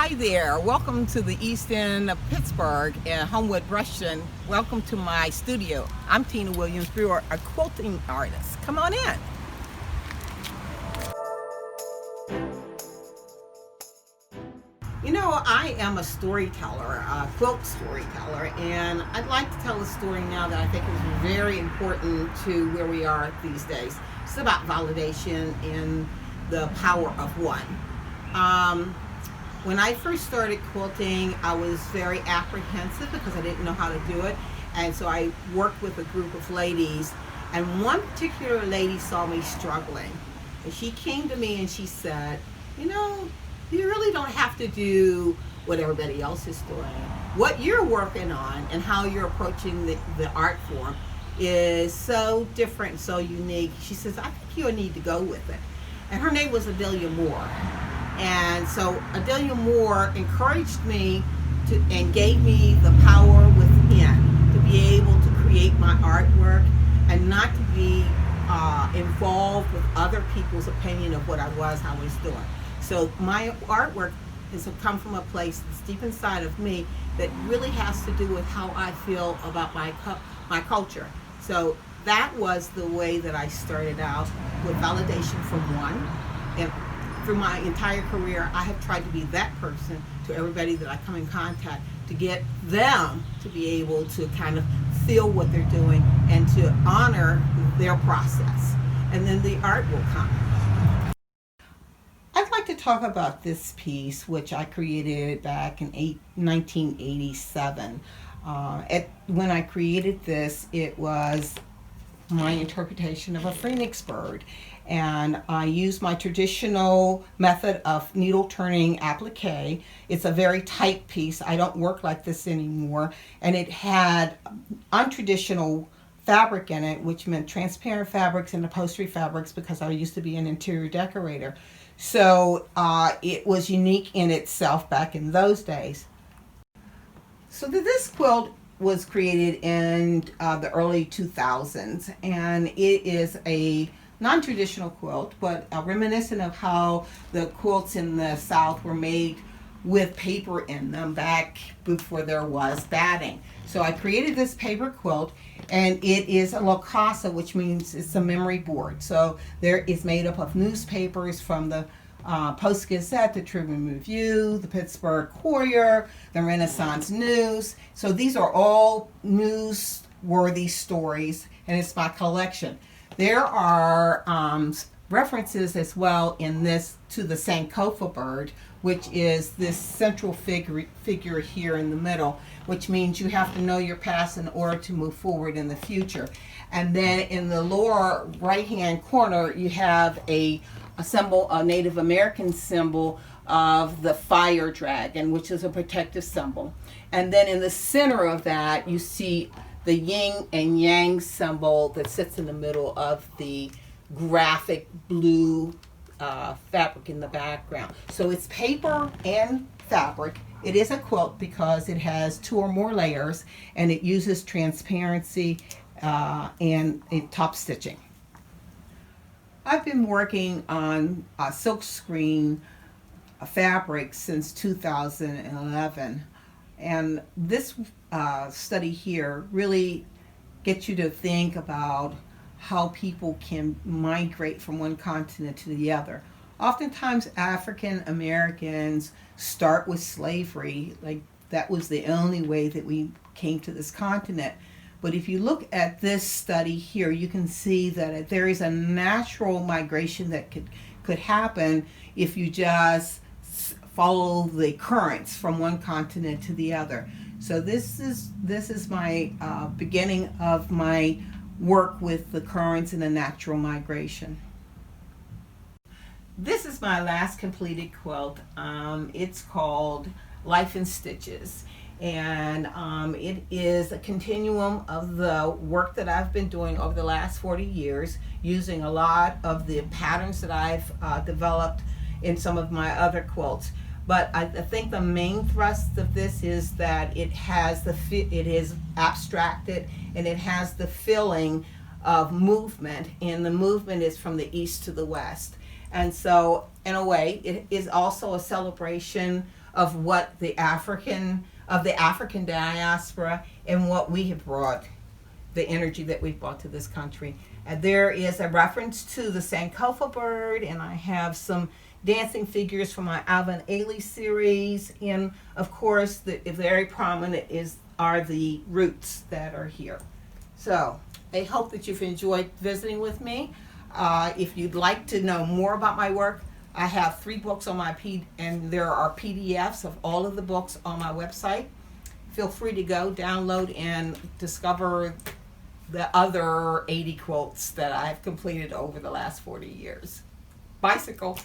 Hi there, welcome to the East End of Pittsburgh in Homewood Rushton. Welcome to my studio. I'm Tina Williams Brewer, a quilting artist. Come on in. You know, I am a storyteller, a quilt storyteller, and I'd like to tell a story now that I think is very important to where we are these days. It's about validation and the power of one. When I first started quilting, I was very apprehensive because I didn't know how to do it. And so I worked with a group of ladies, and one particular lady saw me struggling. And she came to me and she said, you know, you really don't have to do what everybody else is doing. What you're working on and how you're approaching the art form is so different, so unique. She says, I think you need to go with it. And her name was Adelia Moore. And so Adelia Moore encouraged me and gave me the power within to be able to create my artwork and not to be involved with other people's opinion of what I was doing. So my artwork has come from a place that's deep inside of me that really has to do with how I feel about my culture. So that was the way that I started out, with validation from one. And through my entire career, I have tried to be that person to everybody that I come in contact, to get them to be able to kind of feel what they're doing and to honor their process. And then the art will come. I'd like to talk about this piece, which I created back in 1987. When I created this, it was my interpretation of a phoenix bird. And I use my traditional method of needle turning applique. It's a very tight piece. I don't work like this anymore. And it had untraditional fabric in it, which meant transparent fabrics and upholstery fabrics, because I used to be an interior decorator. So it was unique in itself back in those days. So this quilt was created in the early 2000s, and it is a non-traditional quilt, but reminiscent of how the quilts in the South were made with paper in them back before there was batting. So I created this paper quilt, and it is a locasa, which means it's a memory board. So there is made up of newspapers from the Post-Gazette, the Tribune Review, the Pittsburgh Courier, the Renaissance News. So these are all newsworthy stories, and it's my collection. There are references as well in this to the Sankofa bird, which is this central figure here in the middle, which means you have to know your past in order to move forward in the future. And then in the lower right-hand corner, you have a symbol, a Native American symbol of the fire dragon, which is a protective symbol. And then in the center of that, you see the yin and yang symbol that sits in the middle of the graphic blue fabric in the background. So it's paper and fabric. It is a quilt because it has 2 or more layers, and it uses transparency and top stitching. I've been working on silk screen fabric since 2011. And this study here really gets you to think about how people can migrate from one continent to the other. Oftentimes African Americans start with slavery, like that was the only way that we came to this continent. But if you look at this study here, you can see that there is a natural migration that could happen if you just follow the currents from one continent to the other. So this is my beginning of my work with the currents and the natural migration. This is my last completed quilt. It's called Life in Stitches. And it is a continuum of the work that I've been doing over the last 40 years, using a lot of the patterns that I've developed in some of my other quilts. But I think the main thrust of this is that it is abstracted, and it has the feeling of movement, and the movement is from the east to the west. And so in a way, it is also a celebration of what the African diaspora and what we have brought, the energy that we've brought to this country. And there is a reference to the Sankofa bird, and I have some dancing figures from my Alvin Ailey series, and of course the very prominent are the roots that are here. So I hope that you've enjoyed visiting with me. If you'd like to know more about my work, I have 3 books on and there are PDFs of all of the books on my website. Feel free to go download and discover the other 80 quilts that I've completed over the last 40 years. Bicycle.